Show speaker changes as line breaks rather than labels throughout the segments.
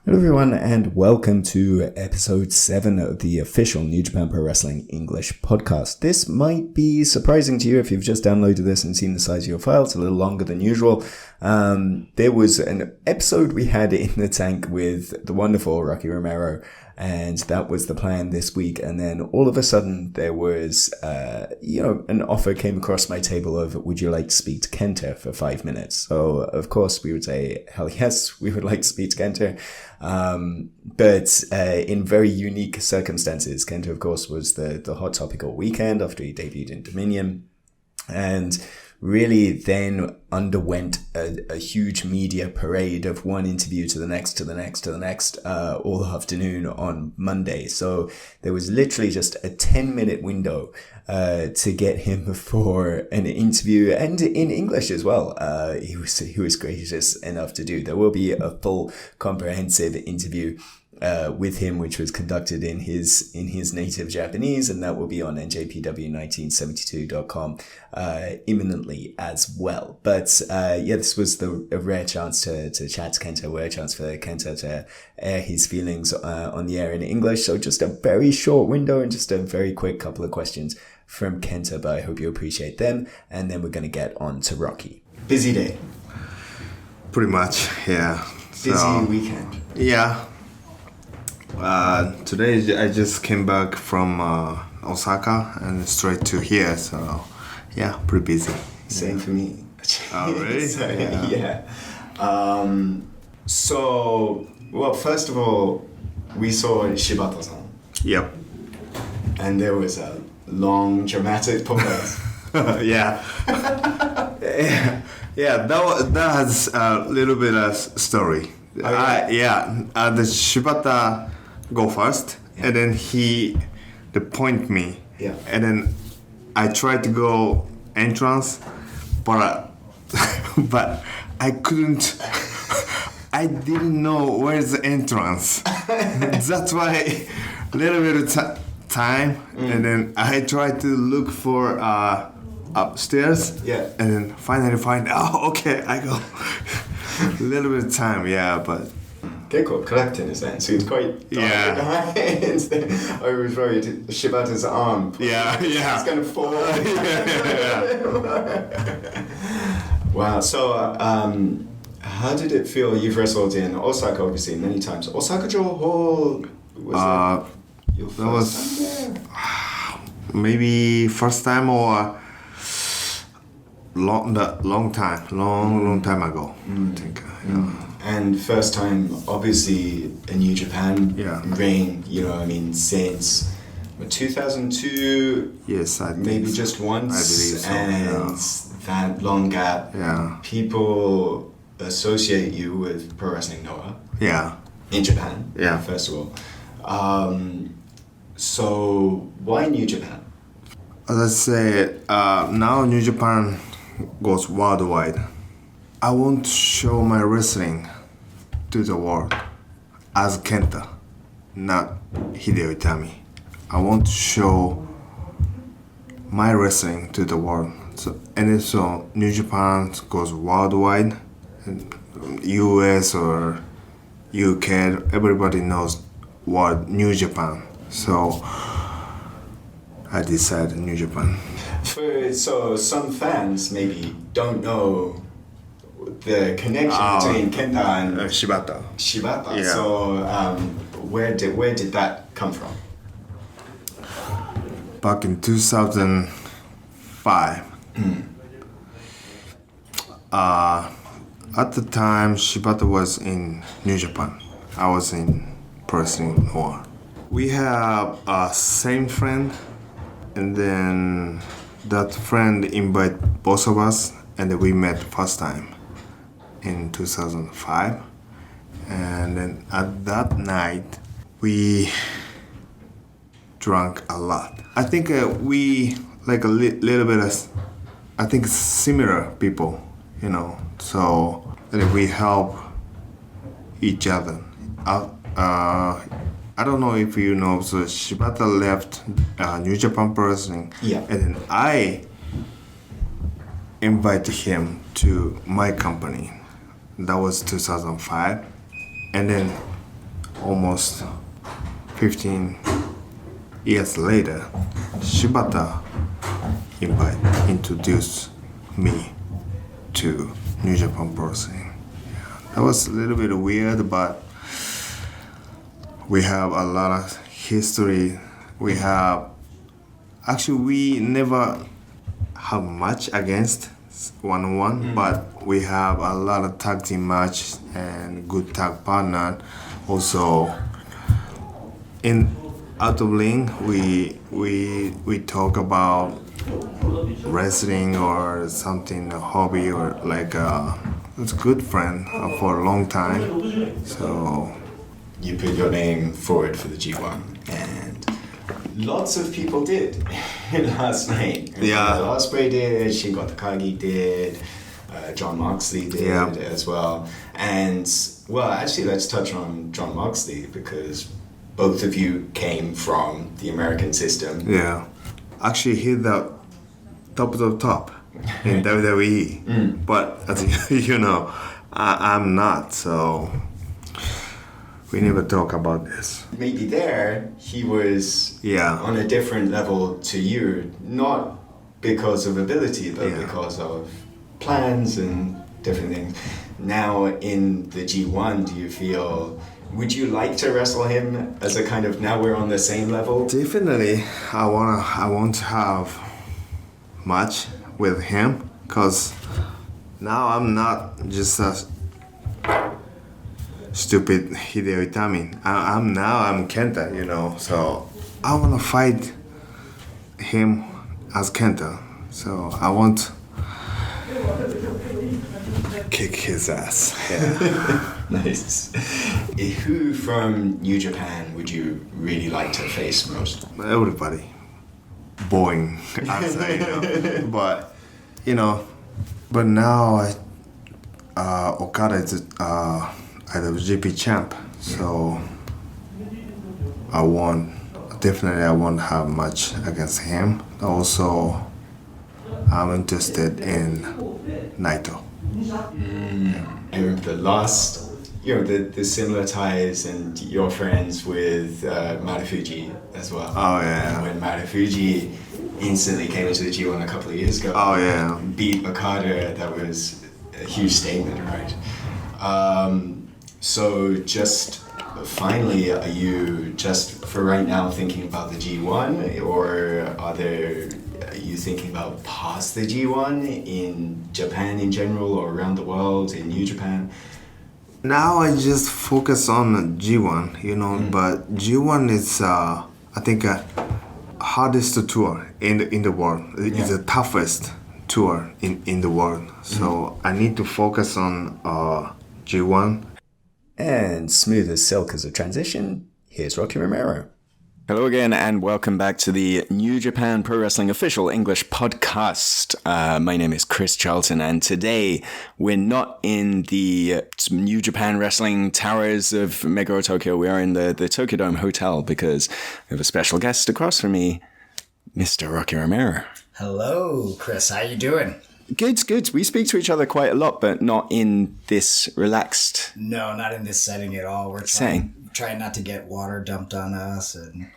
Hello everyone and welcome to episode 7 of the official New Japan Pro Wrestling English podcast. This might be surprising to you if you've just downloaded this and seen the size of your file. It's a little longer than usual. There was an episode we had in the tank with the wonderful Rocky Romero, and that was the plan this week. And then all of a sudden there was, an offer came across my table of, would you like to speak to Kenta for 5 minutes? So of course we would say, hell yes, we would like to speak to Kenta. But in very unique circumstances. Kenta, of course, was the hot topic all weekend after he debuted in Dominion, and really then underwent a huge media parade of one interview to the next, all afternoon on Monday. So there was literally just a 10-minute window to get him for an interview, and in English as well. He was gracious enough to do. There will be a full comprehensive interview with him, which was conducted in his native Japanese, and that will be on NJPW1972.com imminently as well. But this was a rare chance to chat to Kenta, a rare chance for Kenta to air his feelings on the air in English. So just a very short window and just a very quick couple of questions from Kenta, but I hope you appreciate them. And then we're going to get on to Rocky. Busy day.
Pretty much, yeah.
Busy weekend.
Yeah. Today I just came back from Osaka and straight to here, so yeah, pretty busy.
Same for me.
Oh, really?
So, yeah. Well, first of all, we saw Shibata-san.
Yep.
And there was a long, dramatic pause.
Yeah. Yeah, that has a little bit of story.
Oh, yeah?
The Shibata go first, and then he point me, and then I tried to go entrance, but I couldn't. I didn't know where's the entrance. That's why a little bit of time, and then I tried to look for upstairs, and then finally find. Oh, okay, I go. A little bit of time, but.
結構暗くてですね、so it's quite dark behind. I was worried Shibata's arm. It's gonna fall. Wow. So, how did it feel? You've wrestled in Osaka, obviously, many times. Osaka Joho was your first time there?
Maybe first time or long time ago. I think.
And first time, obviously, a New Japan reign, since 2002.
Yes, I think
maybe just once.
I believe so.
And that long gap.
Yeah.
People associate you with Pro Wrestling Noah.
Yeah.
In Japan.
Yeah.
First of all. So why New Japan?
As I said, now New Japan goes worldwide. I want to show my wrestling to the world as Kenta, not Hideo Itami. I want to show my wrestling to the world. So New Japan goes worldwide, US or UK, everybody knows what New Japan. So I decided New Japan.
So some fans maybe don't know the connection between Kenta and
Shibata. Yeah.
So where did that come from?
Back in 2005. At the time, Shibata was in New Japan. I was in Pro Wrestling Noah. We have a same friend, and then that friend invited both of us, and we met first time in 2005. And then at that night, we drank a lot. I think we like a little bit of, I think similar people, so we help each other. I don't know if you know, so Shibata left New Japan Pro Wrestling, and then I invited him to my company. That was 2005. And then almost 15 years later, Shibata introduced me to New Japan Pro Wrestling. That was a little bit weird, but we have a lot of history. We never have much against one-on-one, but we have a lot of tag team match and good tag partner. Also, out of ring, we talk about wrestling or something, a hobby, or like it's a good friend for a long time. So
you put your name forward for the G1, and lots of people did last night.
Yeah.
Ospreay did, Shingo Takagi did, John Moxley did as well. And, well, actually, let's touch on John Moxley, because both of you came from the American system.
Yeah. Actually, he's the top of the top in WWE. But, as you know, I'm not, so we never talk about this.
Maybe there he was on a different level to you, not because of ability, but because of plans and different things. Now in the G1, do you feel, would you like to wrestle him as a kind of, now we're on the same level?
Definitely, I want to have match with him, because now I'm not just a stupid Hideo Itami. I'm Kenta, you know. So I want to fight him as Kenta. So I want kick his ass. Yeah.
Nice. Who from New Japan would you really like to face most?
Everybody. Boring answer, you know. But now Okada is IWGP champ, so I want to have much against him. Also, I'm interested in Naito.
I remember the similar ties, and your friends with Marufuji as well.
Oh yeah.
When Marufuji instantly came into the G1 a couple of years ago.
Oh yeah.
Beat Okada, that was a huge statement, right? So just finally, are you just for right now thinking about the G1, or are you thinking about past the G1 in Japan in general, or around the world in New Japan?
Now I just focus on G1, you know, but G1 is I think hardest tour in the world. It's the toughest tour in the world. So I need to focus on G1. And smooth as silk as a transition, here's Rocky Romero.
Hello again, and welcome back to the New Japan Pro Wrestling official English podcast. My name is Chris Charlton, and today we're not in the New Japan Wrestling Towers of Meguro Tokyo. We are in the Tokyo Dome Hotel, because we have a special guest across from me, Mr. Rocky Romero.
Hello, Chris. How you doing?
Good. We speak to each other quite a lot, but not in this relaxed...
No, not in this setting at all. We're trying not to get water dumped on us and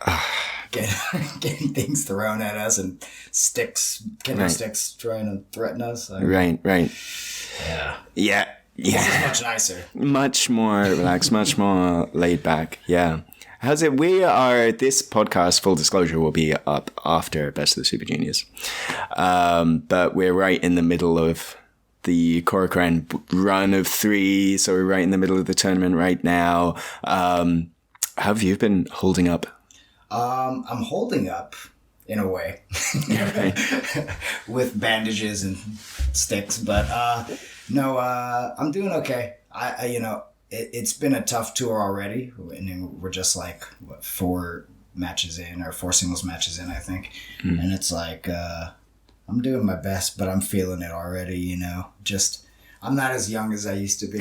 getting things thrown at us and sticks trying to threaten us.
Right. Yeah.
This is much nicer.
Much more relaxed, much more laid back. Yeah. How's it? This podcast, full disclosure, will be up after Best of the Super Juniors. But we're right in the middle of the Korakuen run of 3, so we're right in the middle of the tournament right now. How have you been holding up?
I'm holding up in a way with bandages and sticks, but no, I'm doing okay. It's been a tough tour already, and we're just like 4 singles matches in, I think. And it's like, I'm doing my best, but I'm feeling it already, you know. Just, I'm not as young as I used to be.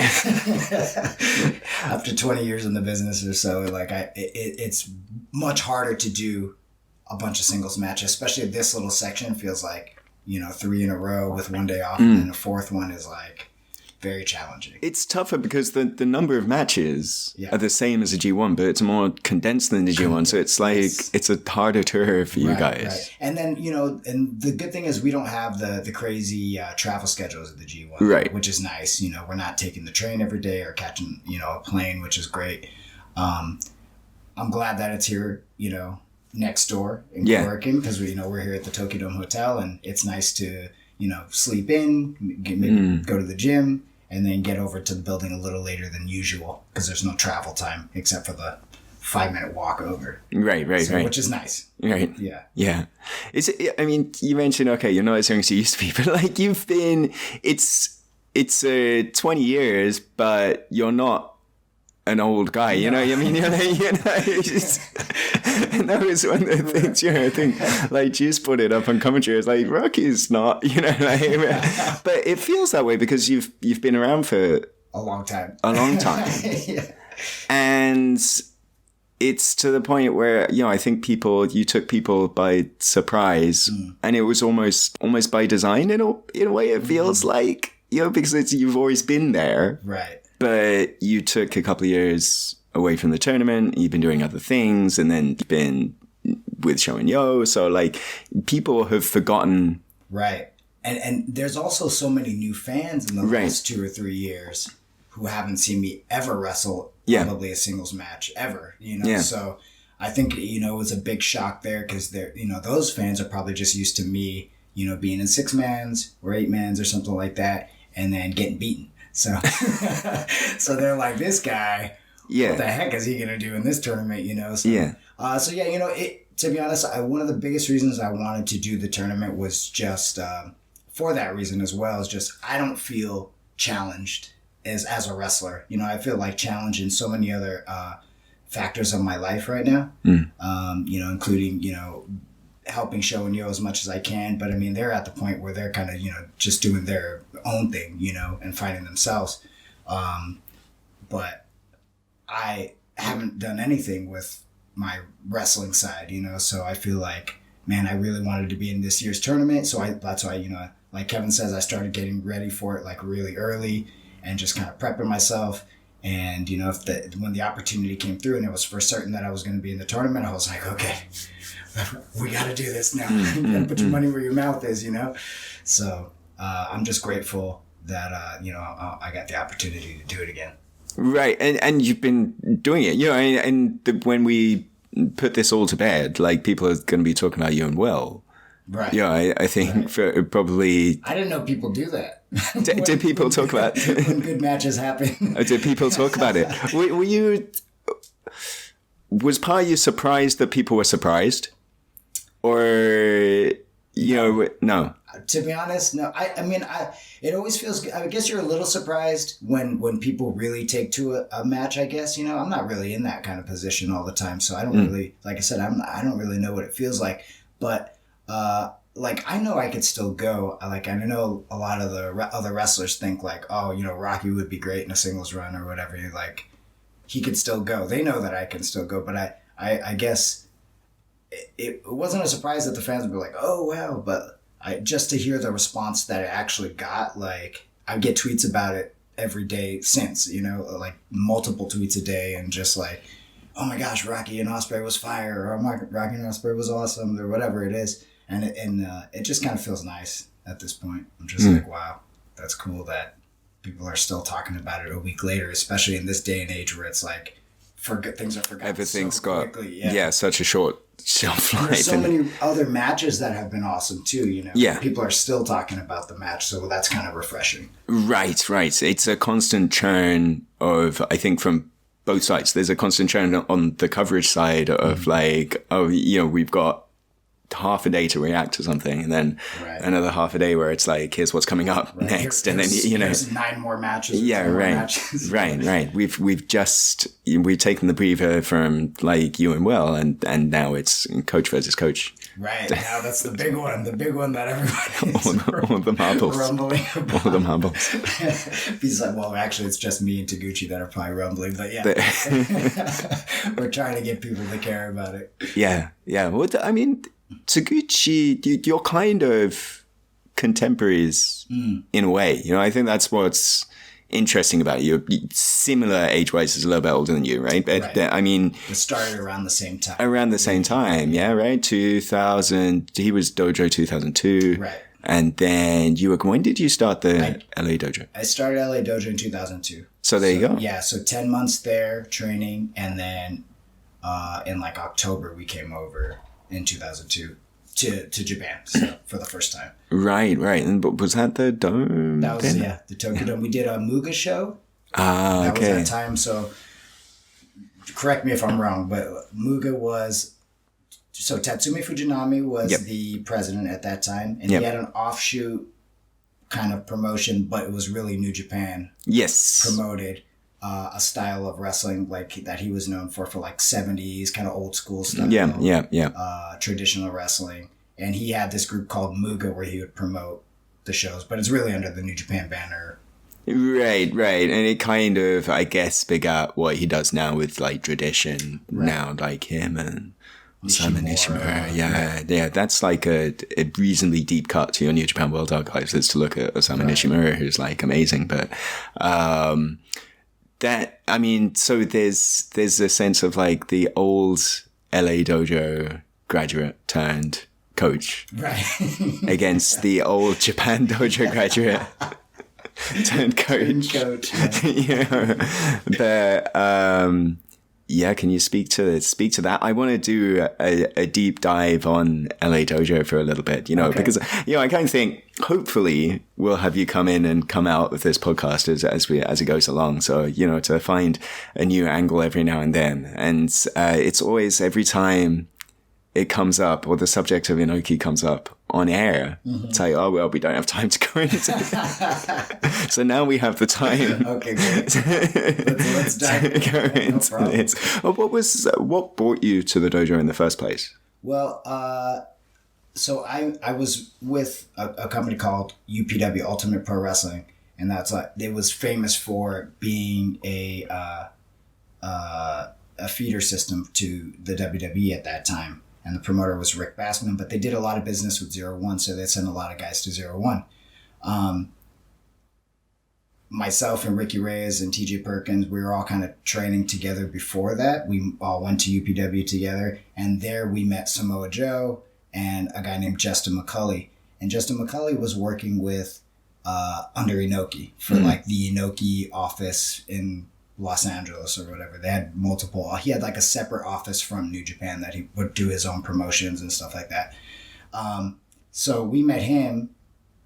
After 20 years in the business or so, like it's much harder to do a bunch of singles matches, especially this little section feels like, 3 in a row with 1 day off, and then the 4th one is like, very challenging.
It's tougher because the number of matches
Yeah.
are the same as a G1, but it's more condensed than the G1. So it's like, it's a harder tour for you guys.
Right. And then, and the good thing is we don't have the crazy travel schedules of the G1,
right?
Which is nice. We're not taking the train every day or catching, a plane, which is great. I'm glad that it's here, next door in working because we're here at the Tokyo Dome Hotel, and it's nice to, sleep in, maybe go to the gym, and then get over to the building a little later than usual because there's no travel time except for the 5-minute walk over.
Right.
Which is nice.
Right.
Yeah.
You mentioned, okay, you're not as young as you used to be, but like you've been, it's 20 years, but you're not an old guy, you know what I mean? And that was one of the things, I think, like, Juice put it up on commentary. It's like, Rocky's not, but it feels that way because you've been around for
a long time.
Yeah. And it's to the point where, I think you took people by surprise, and it was almost by design in a way, it feels like, because you've always been there.
Right.
But you took a couple of years away from the tournament. You've been doing other things, and then you've been with Show and Yo. So like people have forgotten.
Right. And there's also so many new fans in the last 2 or 3 years who haven't seen me ever wrestle probably a singles match ever, So I think, it was a big shock there because they're, those fans are probably just used to me, being in 6-mans or 8-mans or something like that, and then getting beaten. So, so they're like, this guy, what the heck is he going to do in this tournament, So, to be honest, one of the biggest reasons I wanted to do the tournament was just for that reason as well, is just I don't feel challenged as a wrestler. I feel like challenged in so many other factors of my life right now, including, helping Show and Yo as much as I can. But I mean, they're at the point where they're kind of, just doing their own thing, and finding themselves. But I haven't done anything with my wrestling side, so I feel like, man, I really wanted to be in this year's tournament. So that's why, like Kevin says, I started getting ready for it like really early and just kind of prepping myself. And, when the opportunity came through and it was for certain that I was going to be in the tournament, I was like, okay, we got to do this now. You got to put your money where your mouth is, So I'm just grateful that, I got the opportunity to do it again.
Right. And you've been doing it, when we put this all to bed, like people are going to be talking about you and Will.
Right.
Yeah, I think for probably...
I didn't know people do that.
Did people talk about...
when good matches happen.
Did people talk about it? Were you... Was part of you surprised that people were surprised? Or, no?
To be honest, no. I mean, it always feels... I guess you're a little surprised when people really take to a match, I guess. I'm not really in that kind of position all the time. So I don't really... Like I said, I don't really know what it feels like. But... I know I could still go. I know a lot of the other wrestlers think like, oh, Rocky would be great in a singles run or whatever. Like, he could still go. They know that I can still go, but I guess it wasn't a surprise that the fans would be like, oh, wow. But just to hear the response that it actually got, like, I get tweets about it every day since, like multiple tweets a day, and just like, oh my gosh, Rocky and Ospreay was fire, or Rocky and Ospreay was awesome, or whatever it is. And it just kind of feels nice at this point. I'm just like, wow, that's cool that people are still talking about it a week later, especially in this day and age where it's like, things are forgotten.
Everything's
so quickly.
Such a short shelf life.
There's so many other matches that have been awesome too,
Yeah.
People are still talking about the match, so that's kind of refreshing.
Right. It's a constant churn of, I think, from both sides. There's a constant churn on the coverage side of like, oh, we've got half a day to react to something, and then another half a day where it's like, here's what's coming up next, and then
here's 9 more matches.
Right. We've taken the breather from like you and Will, and now it's coach versus coach.
Right, now that's the big one that everybody
all the marbles
rumbling about.
All the marbles.
He's like, well, actually it's just me and Taguchi that are probably rumbling, but we're trying to get people to care about it.
Well, I mean, Taguchi, you're kind of contemporaries in a way. I think that's what's interesting about you, similar age-wise, is a little bit older than you, right? But
Right.
I mean,
We started around the same time.
around the same time, yeah, right? 2000, he was Dojo 2002.
Right.
And then when did you start the LA Dojo?
I started LA Dojo in 2002.
So there you go.
Yeah, so 10 months there training, and then in like October we came over in 2002 to Japan for the first time.
Right. And was that the Dome?
That was the Tokyo Dome. We did a Muga show.
Ah, okay.
That was that time. So correct me if I'm wrong, but Muga was. So Tatsumi Fujinami was the president at that time, and he had an offshoot kind of promotion, but it was really New Japan.
Yes.
Promoted a style of wrestling like that he was known for like 70s kind of old school style.
Yeah.
Traditional wrestling, and he had this group called Muga where he would promote the shows, but it's really under the New Japan banner.
Right. And it kind of, I guess, begat what he does now with like tradition now, like him and Simon Nishimura. Yeah. That's like a reasonably deep cut to your New Japan World Archives is to look at Osamu Nishimura, who's like amazing. But that, I mean, so there's a sense of like the old LA Dojo graduate turned coach against the old Japan Dojo graduate turned coach. But can you speak to that? I want to do a deep dive on LA Dojo for a little bit, because I kind of think hopefully we'll have you come in and come out with this podcast as it goes along. So to find a new angle every now and then, and it's always every time it comes up or the subject of Inoki comes up on air, it's like, oh, well, we don't have time to go into it. So now we have the time.
Okay, great. Let's dive
into this. Well, what brought you to the dojo in the first place?
Well, so I was with a company called UPW, Ultimate Pro Wrestling, and that's it was famous for being a feeder system to the WWE at that time. And the promoter was Rick Bassman, but they did a lot of business with 0-1, so they sent a lot of guys to 0-1. Myself and Ricky Reyes and TJ Perkins, we were all kind of training together before that. We all went to UPW together, and there we met Samoa Joe and a guy named Justin McCulley. And Justin McCulley was working with under Inoki for like the Inoki office in Los Angeles or whatever. They had multiple. He had like a separate office from New Japan that he would do his own promotions and stuff like that. So we met him,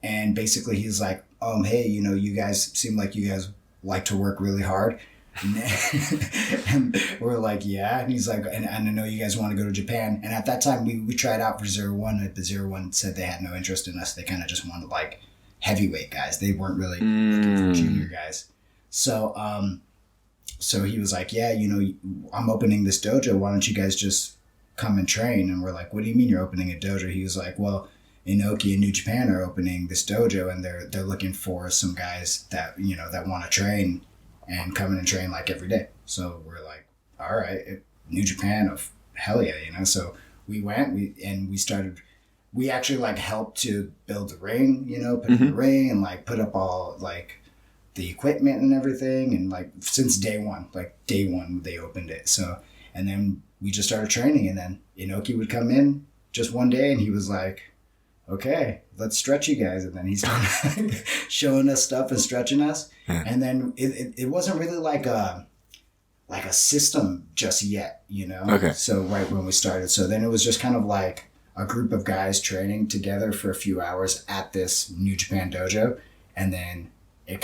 and basically he's like, hey, you guys seem like you guys like to work really hard. And we're like, yeah. And he's like, and I know you guys want to go to Japan. And at that time we tried out for 0-1, but 0-1 said they had no interest in us. They kind of just wanted like heavyweight guys. They weren't really looking for junior guys. So he was like, yeah, I'm opening this dojo. Why don't you guys just come and train? And we're like, what do you mean you're opening a dojo? He was like, well, Inoki and New Japan are opening this dojo, and they're looking for some guys that, that want to train and come in and train like every day. So we're like, all right, New Japan, hell yeah, So we went, we actually like helped to build the ring, put in the ring and like put up all like the equipment and everything, and like since day one they opened it. So, and then we just started training, and then Inoki would come in just one day and he was like, okay, let's stretch you guys. And then he started showing us stuff and stretching us. And then it wasn't really like a system just yet,
Okay.
So right when we started, so then it was just kind of like a group of guys training together for a few hours at this New Japan dojo, and then it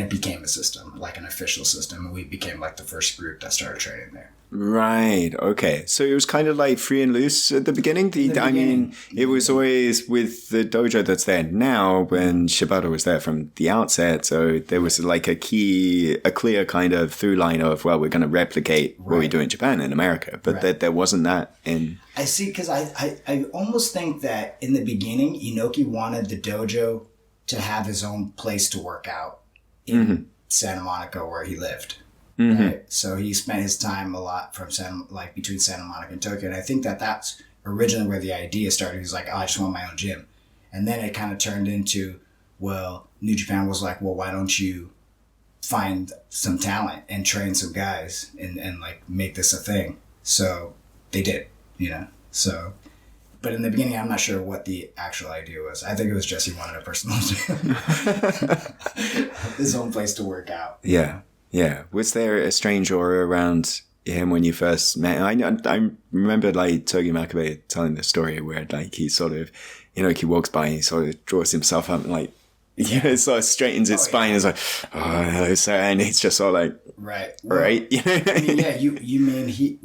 became a system, like an official system, and we became like the first group that started training there.
Right. Okay. So it was kind of like free and loose at the beginning. I mean, it was always with the dojo that's there now when Shibata was there from the outset. So there was like a clear kind of through line of, well, we're going to replicate what we do in Japan and America, but that there wasn't that in.
I see, because I almost think that in the beginning, Inoki wanted the dojo to have his own place to work out in Santa Monica where he lived. Right? So he spent his time a lot from between Santa Monica and Tokyo. And I think that's originally where the idea started. He was like, oh, I just want my own gym. And then it kind of turned into, well, New Japan was like, well, why don't you find some talent and train some guys and like make this a thing. So they did, you know. So, but in the beginning, I'm not sure what the actual idea was. I think it was just he wanted a personal gym, his own place to work out.
Yeah, yeah. Was there a strange aura around him when you first met him? I remember like Togi Makabe telling the story where like he sort of, he walks by and he sort of draws himself up and like, sort of straightens his spine. Yeah. It's like, oh, hello, sir. And it's just all like,
right.
Right.
I mean, yeah, you mean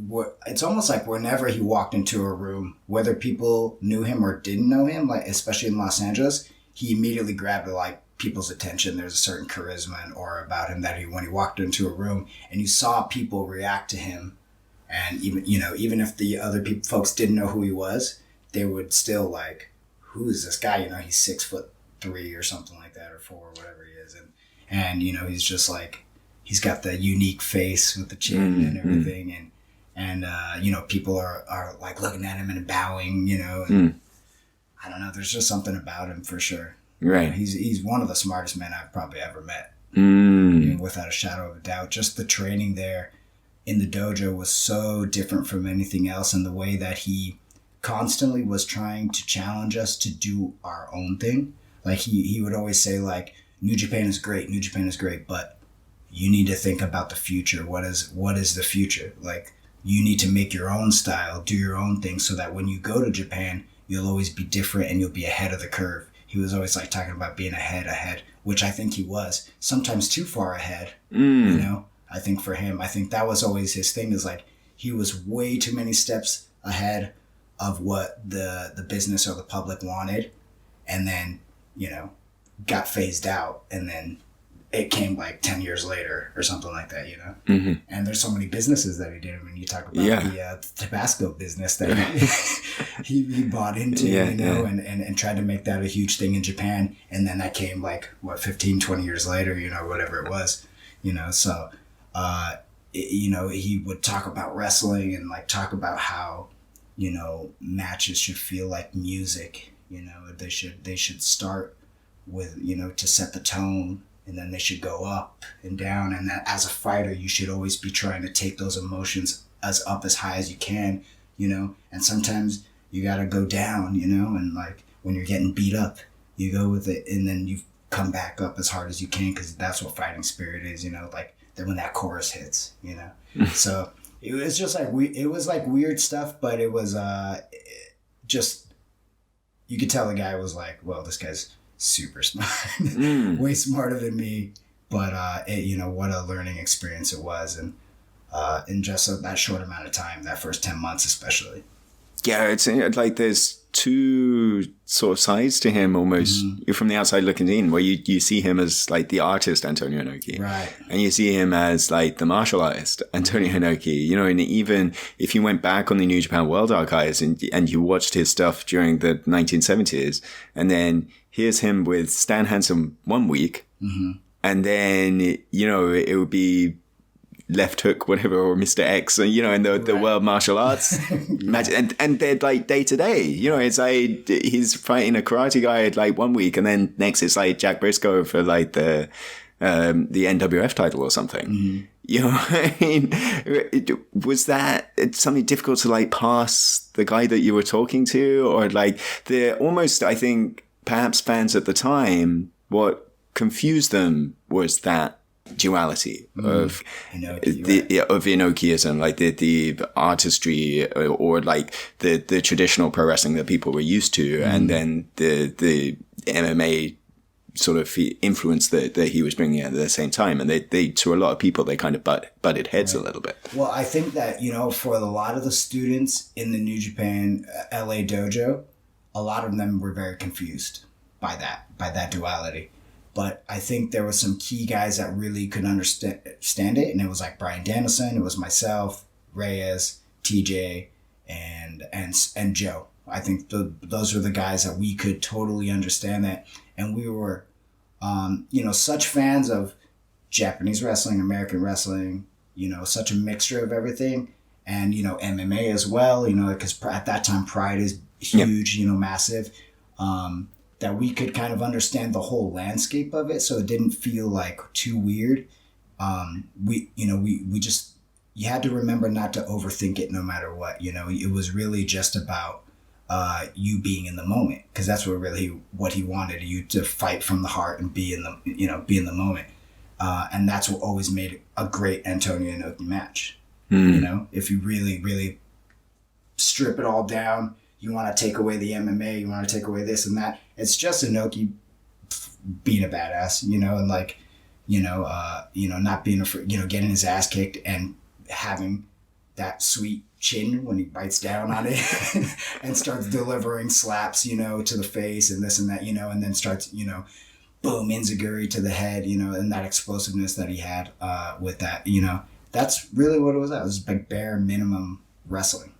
it's almost like whenever he walked into a room, whether people knew him or didn't know him, like especially in Los Angeles, he immediately grabbed like people's attention. There's a certain charisma and aura about him that when he walked into a room and you saw people react to him, and even if the other folks didn't know who he was, they would still like, who is this guy? He's 6'3" or something like that, or 4, or whatever he is, and he's just like, he's got the unique face with the chin and everything, and people are like looking at him and bowing, and I don't know, there's just something about him for sure.
Right.
He's one of the smartest men I've probably ever met. Without a shadow of a doubt. Just the training there in the dojo was so different from anything else, and the way that he constantly was trying to challenge us to do our own thing. Like he would always say like, New Japan is great, but you need to think about the future. What is the future? Like, you need to make your own style, do your own thing, so that when you go to Japan, you'll always be different and you'll be ahead of the curve. He was always like talking about being ahead, which I think he was sometimes too far ahead. I think for him, I think that was always his thing, is like, he was way too many steps ahead of what the business or the public wanted, and then, got phased out, and then it came like 10 years later or something like that, And there's so many businesses that he did. I mean, you talk about the Tabasco business that he bought into, and tried to make that a huge thing in Japan. And then that came like, 15, 20 years later, whatever it was, So, he would talk about wrestling and like talk about how, matches should feel like music, they should start with, to set the tone, and then they should go up and down. And that as a fighter, you should always be trying to take those emotions as high as you can, and sometimes you got to go down, and like when you're getting beat up, you go with it, and then you come back up as hard as you can, because that's what fighting spirit is, like then when that chorus hits, So it was just like, it was like weird stuff, but it was just, you could tell the guy was like, well, this guy's super smart, way smarter than me, but what a learning experience it was, and in just that short amount of time, that first 10 months especially.
Yeah, it's like there's two sort of sides to him almost. You're from the outside looking in, where you see him as like the artist Antonio Inoki,
right, and
you see him as like the martial artist Antonio Inoki, and even if you went back on the New Japan World Archives and you watched his stuff during the 1970s, and then here's him with Stan Hansen one week, and then it would be Left Hook, whatever, or Mr. X, in the World Martial Arts match, and they're like day to day. It's like he's fighting a karate guy like one week, and then next it's like Jack Briscoe for like the NWF title or something. I mean, was that something difficult to like pass the guy that you were talking to, or like almost, I think perhaps fans at the time, what confused them was that duality of of Inokiism, like the artistry or like the traditional pro wrestling that people were used to, and then the MMA sort of influence that he was bringing at the same time, and they to a lot of people they kind of butted heads a little bit.
Well, I think that for a lot of the students in the New Japan LA dojo, a lot of them were very confused by that duality. But I think there were some key guys that really could understand it, and it was like Bryan Danielson, it was myself, Reyes, TJ, and Joe. I think those were the guys that we could totally understand that, and we were, such fans of Japanese wrestling, American wrestling, such a mixture of everything, and MMA as well, because at that time Pride is huge, massive. That we could kind of understand the whole landscape of it, so it didn't feel like too weird, we just, you had to remember not to overthink it no matter what. It was really just about you being in the moment, because that's what he wanted you to fight from the heart and be in the moment. And that's what always made a great Antonio Inoki match. If you really, really strip it all down, you want to take away the MMA, you want to take away this and that. It's just Inoki being a badass, and like, not being afraid, getting his ass kicked and having that sweet chin when he bites down on it and starts delivering slaps, to the face and this and that, and then starts, boom, enziguri to the head, and that explosiveness that he had with that, that's really what it was. It was like bare minimum wrestling,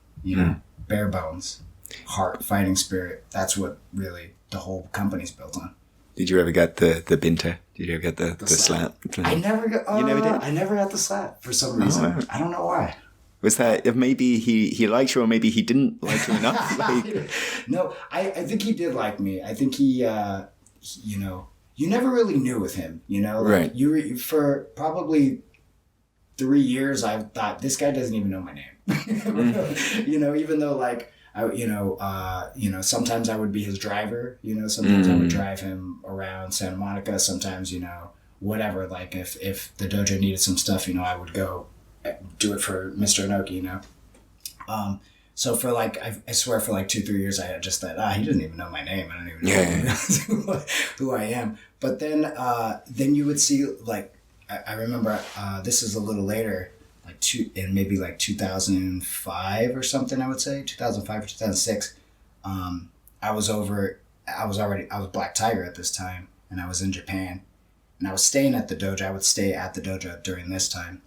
bare bones, heart, fighting spirit. That's what really the whole company's built on.
Did you ever get the binter? Did you ever get the slap?
I never got.
You never did?
I never got the slap for some reason.
Oh, wow.
I don't know why.
Was that maybe he liked you, or maybe he didn't like you enough?
No, I think he did like me. I think he you never really knew with him.
Right.
You for probably 3 years, I thought this guy doesn't even know my name. Even though like. Sometimes I would be his driver, sometimes I would drive him around Santa Monica. Sometimes, whatever, like if the dojo needed some stuff, I would go do it for Mr. Inoki, So for like, I swear for like 2-3 years, I had just thought, he doesn't even know my name. I don't even know who I am. But then you would see like, I remember, this is a little later, maybe like 2005 or something, I would say 2005 or 2006. I was Black Tiger at this time, and I was in Japan, and I was staying at the dojo. I would stay at the dojo during this time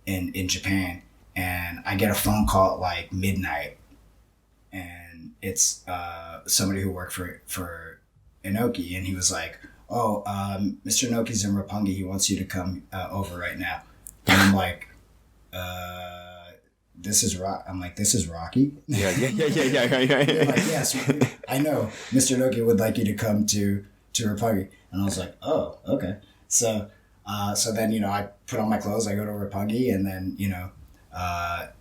in Japan, and I get a phone call at like midnight, and it's somebody who worked for Inoki, and he was like, Mr. Inoki's in Roppongi, he wants you to come over right now. And I'm like, this is Rocky.
Yeah.
Like, yes, I know. Mr. Inoki would like you to come to Roppongi, and I was like, oh, okay. So then I put on my clothes, I go to Roppongi, and then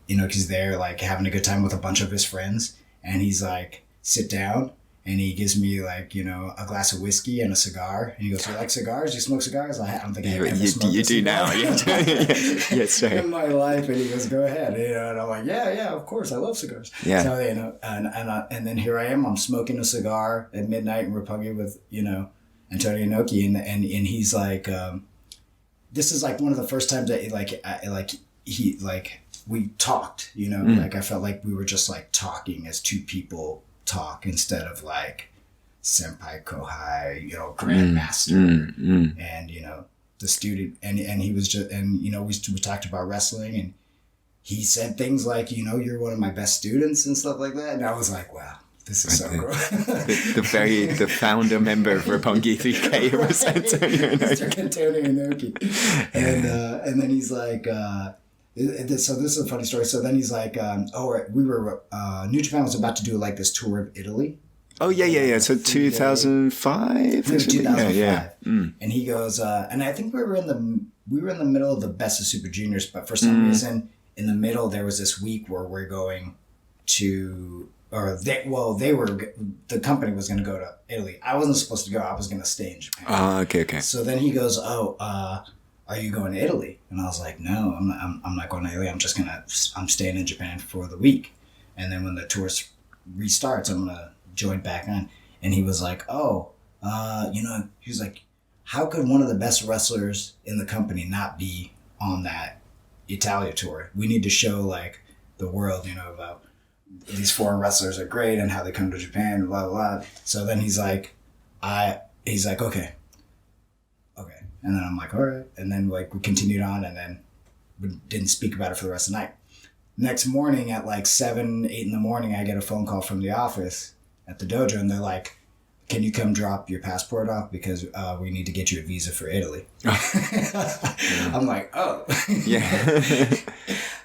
Inoki's there like having a good time with a bunch of his friends, and he's like, sit down. And he gives me like, a glass of whiskey and a cigar. And he goes, you like cigars? Do you smoke cigars? I don't think I ever smoked
You do now. Yes, sir.
In my life. And he goes, go ahead. And I'm like, yeah, of course. I love cigars.
Yeah.
So, and then here I am. I'm smoking a cigar at midnight in Roppongi with, Antonio Inoki. And he's like, this is like one of the first times that we talked, like I felt like we were just like talking as two people talk instead of like senpai, kohai, grandmaster, and the student, and he was just, and we talked about wrestling, and he said things like, you're one of my best students and stuff like that, and I was like, wow, this is so cool.
the founder member of Roppongi 3K was Antonio Inoki.
Mr. Antonio Inoki, and then he's like. So this is a funny story. So then he's like, New Japan was about to do like this tour of Italy.
Oh, yeah. So 2005?
2005.
Yeah.
And he goes, and I think we were in the middle of the Best of Super Juniors, but for some reason in the middle there was this week where we're going to, the company was going to go to Italy. I wasn't supposed to go. I was going to stay in Japan.
Oh, okay.
So then he goes, are you going to Italy? And I was like, no, I'm not going to Italy. I'm staying in Japan for the week. And then when the tour restarts, I'm going to join back on. And he was like, he was like, how could one of the best wrestlers in the company not be on that Italia tour? We need to show like the world, about these foreign wrestlers are great and how they come to Japan, blah, blah, blah. So then he's like, okay. And then I'm like, all right. And then like we continued on, and then we didn't speak about it for the rest of the night. Next morning at like 7, 8 in the morning, I get a phone call from the office at the dojo, and they're like, can you come drop your passport off because we need to get you a visa for Italy? I'm like, oh.
Yeah.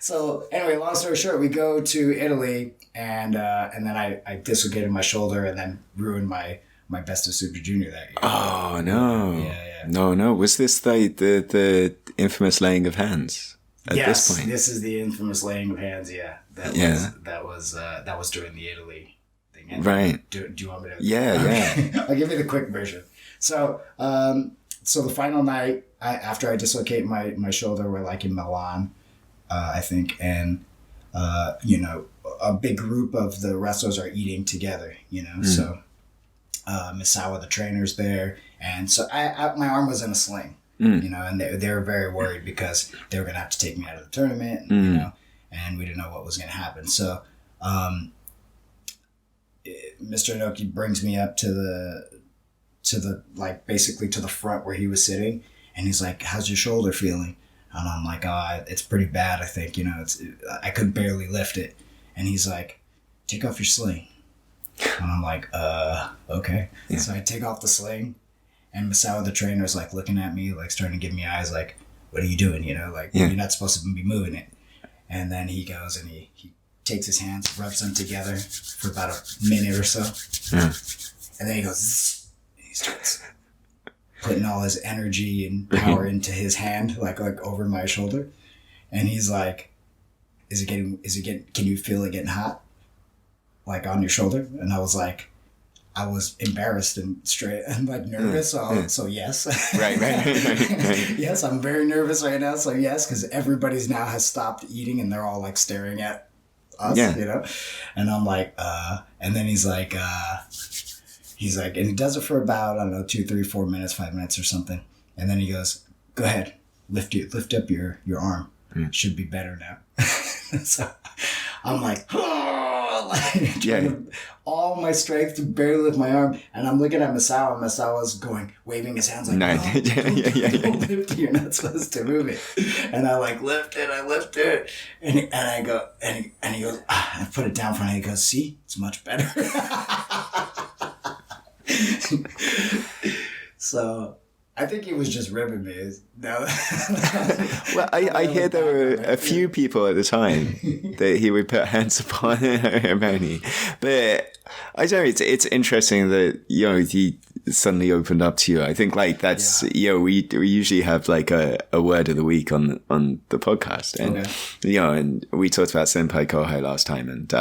So anyway, long story short, we go to Italy, and then I dislocated my shoulder and then ruined my my best of Super Junior that year.
Oh no!
Yeah.
No. Was this the infamous laying of hands at this point?
This is the infamous laying of hands. Yeah, that was during the Italy thing. And
right.
Do you want me to?
Yeah,
okay. I'll give you the quick version. So, so the final night, after I dislocate my shoulder, we're like in Milan, I think, and a big group of the wrestlers are eating together. So. Misawa, the trainer's there, and so my arm was in a sling, and they were very worried because they were gonna have to take me out of the tournament, and, and we didn't know what was gonna happen. So, Mr. Inoki brings me up to the like basically to the front where he was sitting, and he's like, "How's your shoulder feeling?" And I'm like, "Oh, it's pretty bad. I think I could barely lift it." And he's like, "Take off your sling." And I'm like, okay. Yeah. So I take off the sling, and Misawa, the trainer, is like looking at me, like starting to give me eyes, like, "What are you doing? You're not supposed to be moving it." And then he goes and he takes his hands, rubs them together for about a minute or so. Yeah. And then he goes, Zzz, and he starts putting all his energy and power into his hand, like over my shoulder. And he's like, can you feel it getting hot? Like on your shoulder? And I was like, I was embarrassed and straight and like nervous. So yes.
Right.
Yes, I'm very nervous right now. So yes, because everybody's now has stopped eating and they're all like staring at us, And I'm like, and then he's like, and he does it for about, I don't know, 2, 3, 4 minutes, 5 minutes or something. And then he goes, "Go ahead, lift up your arm. Should be better now." So I'm like, all my strength to barely lift my arm, and I'm looking at Misawa, and Misawa's waving his hands like, "No, don't lift it. You're not supposed to move it." And I like lift it, and I go, and he goes, I put it down for him, and he goes, "See, it's much better." So I think he was just ribbing me. No.
Well, I hear there were a few people at the time that he would put hands upon Hermione. But I don't know, it's interesting that, he suddenly opened up to you. I think like that's, we usually have like a word of the week on the podcast. And, and we talked about Senpai Kohai last time. And,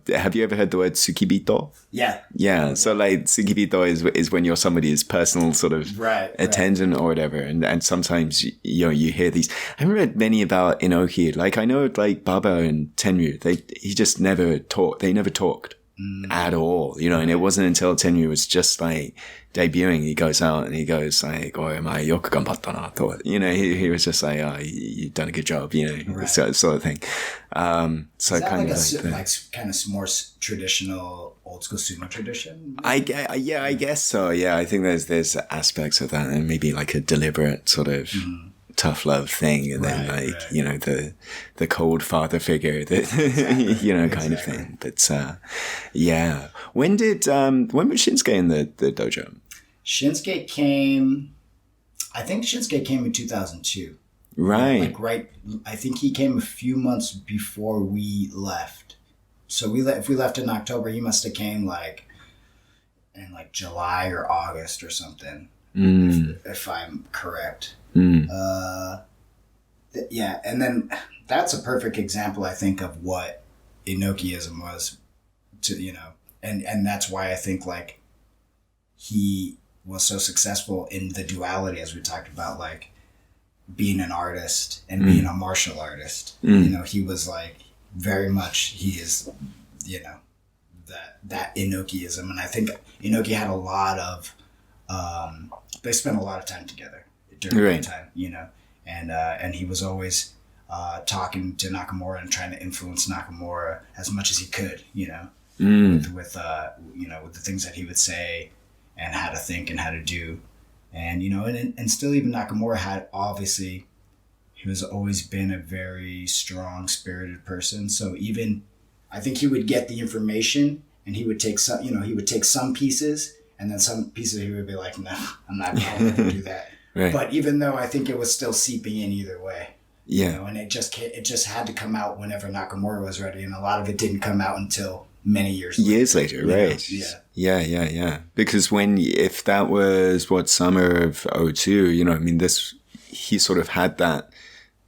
have you ever heard the word tsukibito?
Yeah.
Yeah. So like tsukibito is when you're somebody's personal sort of attendant or whatever. And sometimes, you hear these. I haven't read many about Inoki. Like I know like Baba and Tenryu, he just never talked. They never talked at all, and it wasn't until Tenryu was just like debuting, he goes out and he goes like, "Oh, am I yoku ganbatta na?" He was just like, "Oh, you've done a good job," sort of thing. So kind of
like kind of more traditional old school sumo tradition.
I guess so. Yeah, I think there's aspects of that, and maybe like a deliberate sort of tough love thing, and then the cold father figure that kind of thing. But when was Shinsuke in the dojo?
Shinsuke came in 2002.
Right.
I think he came a few months before we left. So if we left in October, he must have came like in like July or August or something. If I'm correct. And then that's a perfect example, I think, of what Inokiism was and that's why I think like he was so successful in the duality, as we talked about, like being an artist and being a martial artist. He was like very much, he is, that Inokiism. And I think Inoki had a lot of, they spent a lot of time together during that time, and he was always talking to Nakamura and trying to influence Nakamura as much as he could, with the things that he would say and how to think and how to do. And, and still even Nakamura had, obviously, he was always been a very strong spirited person. So even, I think he would get the information and he would take some pieces, and then some pieces he would be like, "No, I'm not going to do that." Right. But even though I think it was still seeping in either way, and it just had to come out whenever Nakamura was ready, and a lot of it didn't come out until many years
later, right? Yeah. Because if that was summer of 02, he sort of had that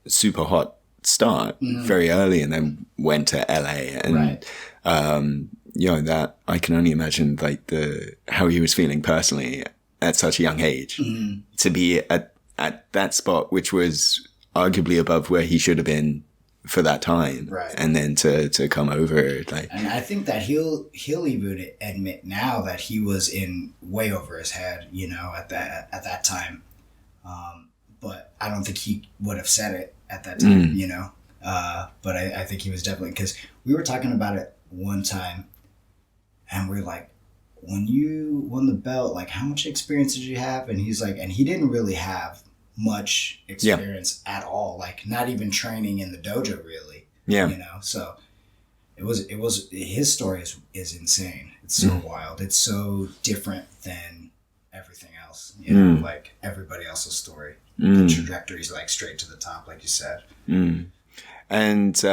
super hot start very early and then went to LA and that I can only imagine like how he was feeling personally at such a young age to be at that spot, which was arguably above where he should have been for that time,
right? And
then to come over, like,
and I think that he'll even admit now that he was in way over his head, at that time. But I don't think he would have said it at that time, But I think he was definitely, because we were talking about it one time, and we're like, when you won the belt, like, how much experience did you have? And he's like, and he didn't really have much experience at all, like not even training in the dojo really. So it was his story is insane. It's so wild. It's so different than everything else, like everybody else's story. The trajectory's like straight to the top, like you said.
And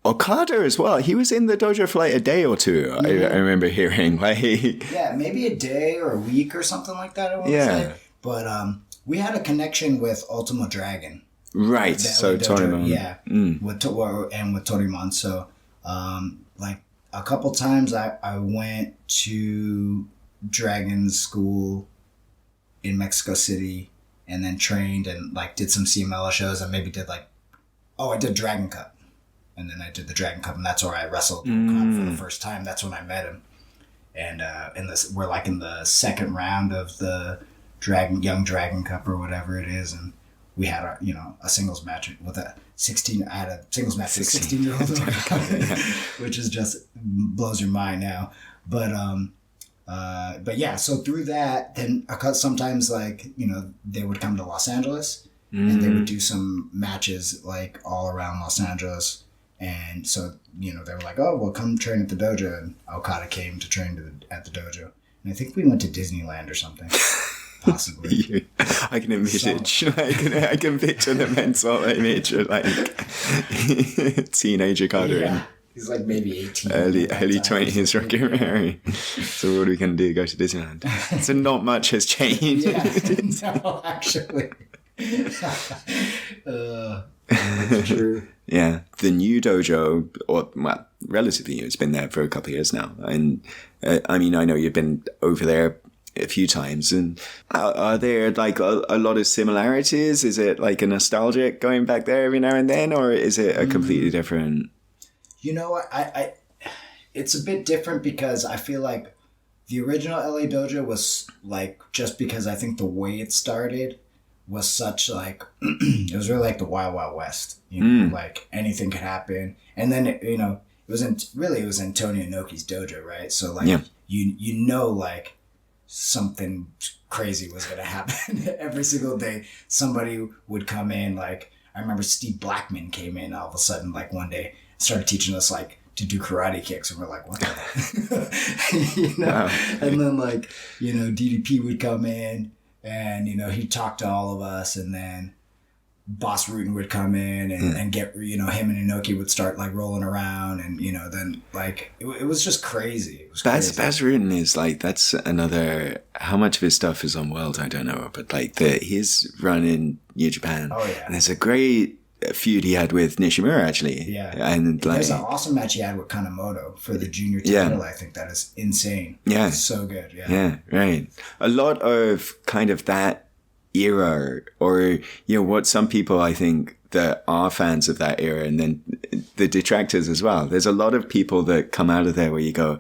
Okada as well. He was in the dojo for like a day or two. I remember hearing like
maybe a day or a week or something like that. I want to say. But we had a connection with Ultimo Dragon.
Right. So Torimon.
Yeah. With Torimon. So, like a couple times I went to Dragon School in Mexico City and then trained and like did some CMLL shows and maybe did I did Dragon Cup. And then I did the Dragon Cup and that's where I wrestled Okada for the first time. That's when I met him. And we're like in the second round of the Young Dragon Cup or whatever it is, and we had a singles match with a 16. I had a singles match with 16-year-old, which is just blows your mind now. But yeah. So through that, then sometimes they would come to Los Angeles and they would do some matches like all around Los Angeles, and so they were like, oh, well, come train at the dojo, and Okada came to train at the dojo, and I think we went to Disneyland or something. Possibly.
I can envisage. I can picture the mental image of like teenage Okada.
Yeah. He's like maybe 18.
Early 20s Rocky Romero. So what are we going to do? Go to Disneyland. So not much has changed.
No, actually. That's true.
Yeah. The new dojo, relatively new, it's been there for a couple of years now. And I know you've been over there a few times, and are there like a lot of similarities? Is it like a nostalgic going back there every now and then, or is it a completely different?
I it's a bit different because I feel like the original LA dojo was like, just because I think the way it started was such like it was really like the Wild Wild West, like anything could happen, and then it was Antonio Inoki's dojo, right? So like like something crazy was going to happen every single day. Somebody would come in, like I remember Steve Blackman came in all of a sudden, like one day, started teaching us like to do karate kicks, and we're like, what the Wow. And then like DDP would come in and he'd talk to all of us, and then Boss Rutan would come in and get him and Inoki would start like rolling around, and then like it was just crazy. It was
Baz Rutan is like, that's another, how much of his stuff is on World I don't know, but like his run in New Japan.
Oh yeah.
And there's a great feud he had with Nishimura actually.
Yeah.
And like,
there's an awesome match he had with Kanemoto for the junior title. I think that is insane.
Yeah.
It's so good.
Yeah, right. A lot of kind of that era, or what some people I think that are fans of that era, and then the detractors as well. There's a lot of people that come out of there where you go,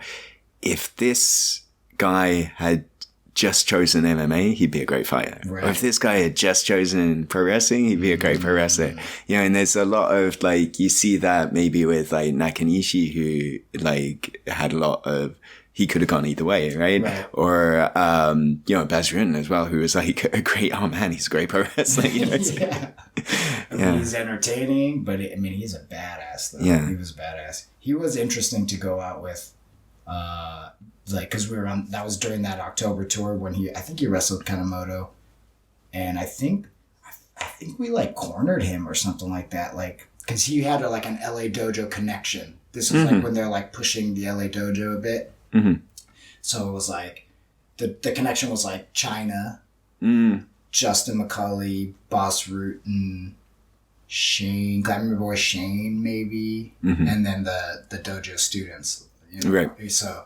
if this guy had just chosen MMA, he'd be a great fighter. Right. Or if this guy had just chosen pro wrestling, he'd be a great pro wrestler. And there's a lot of like, you see that maybe with like Nakanishi, who like had a lot of, he could have gone either way, right? Or, Baz Rutan as well, who was like a great, oh man, he's a great pro wrestler.
He's entertaining, but he's a badass though.
Yeah.
He was a badass. He was interesting to go out with, cause we were on, that was during that October tour when I think he wrestled Kanemoto, and I think we like cornered him or something like that. Like, cause he had like an LA dojo connection This was like when they're like pushing the LA Dojo a bit.
Mm-hmm.
So it was like the connection was like China, Justin McCulley, Boss Root, and Shane, Glamour Boy Shane, maybe, and then the dojo students. You know?
Right.
So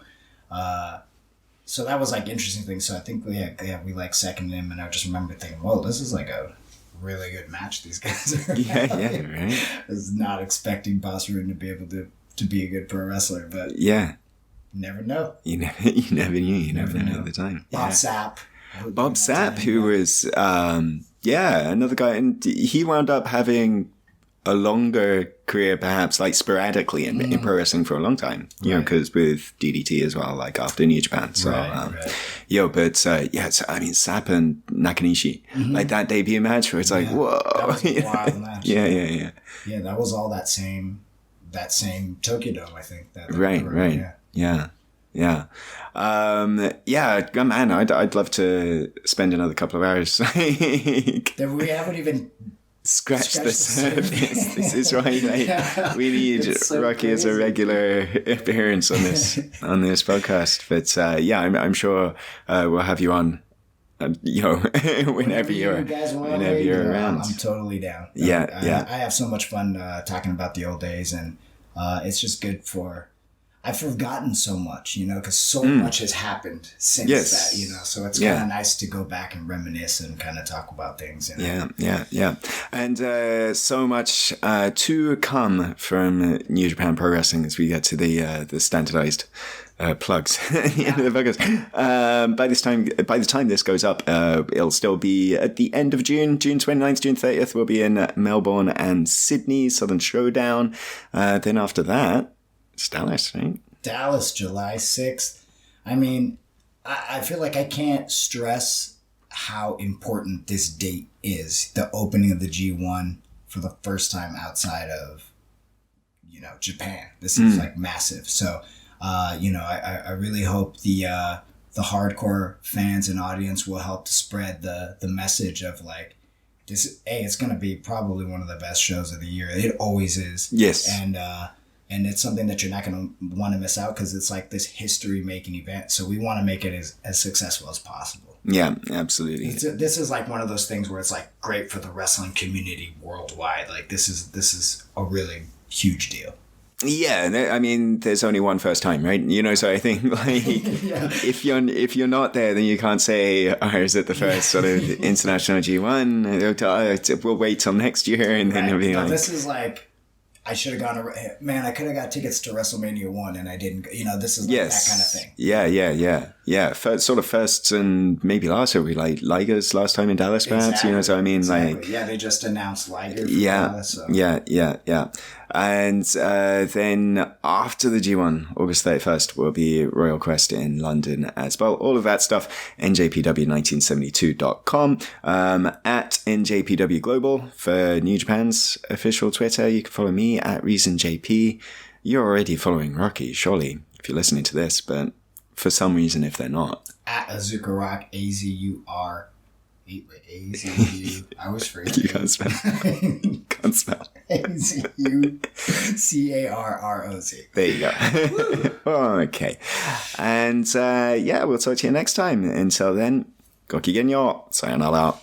that was like interesting thing. So I think we like seconded him, and I just remember thinking, whoa, this is like a really good match these guys are having.
Right.
I was not expecting Boss Root to be able to be a good pro wrestler, but
yeah,
you never know.
You never knew. You never know at the time.
Bob Sapp.
Bob Sapp, who was another guy, and he wound up having a longer career, perhaps like sporadically in pro wrestling for a long time. You know, because with DDT as well, like after New Japan. So, but so, I mean, Sapp and Nakanishi, like that debut match where it's like, whoa,
that was a wild match.
Yeah.
Yeah, that was all that same Tokyo Dome, I think.
Right. Yeah. Man, I'd love to spend another couple of hours.
We haven't even
scratched the surface. This is right. We need so Rocky crazy. As a regular appearance on this podcast. But I'm sure we'll have you on. Whenever you're around.
I'm totally down.
Yeah.
I have so much fun talking about the old days, and it's just good I've forgotten so much, because so much has happened since that, so it's kind of nice to go back and reminisce and kind of talk about things.
Yeah. And so much to come from New Japan Pro Wrestling as we get to the standardized plugs at the end of the podcast. By the time this goes up, it'll still be at the end of June 29th, June 30th. We'll be in Melbourne and Sydney, Southern Showdown. Then after that, it's Dallas, right?
Dallas, July 6th. I mean, I feel like I can't stress how important this date is. The opening of the G1 for the first time outside of, Japan. This is like massive. So, I really hope the hardcore fans and audience will help to spread the message of like, it's going to be probably one of the best shows of the year. It always is.
Yes.
And it's something that you're not going to want to miss out because it's like this history-making event. So we want to make it as successful as possible.
Yeah, absolutely.
This is like one of those things where it's like great for the wrestling community worldwide. Like this is a really huge deal.
Yeah, I mean, there's only one first time, right? So I think like if you're not there, then you can't say ours at the first sort of international G1. We'll wait till next year, and then it'll be like
this is like. I should have gone to... Man, I could have got tickets to WrestleMania 1 and I didn't... this is like that kind of thing.
Yeah. Sort of firsts and maybe last year we like Liger's last time in Dallas, perhaps. So I mean, like...
Yeah, they just announced Liger for Dallas. So.
Yeah. And then after the G1, August 31st, will be Royal Quest in London as well. All of that stuff, njpw1972.com, at NJPW Global for New Japan's official Twitter. You can follow me at ReasonJP. You're already following Rocky, surely, if you're listening to this, but for some reason, if they're not.
At Azuka Rock, AZUR. AZU. I always forget.
You can't spell.
AZUCARROC.
There you go. Okay. And we'll talk to you next time. Until then, Goki Genyo. Sayonara.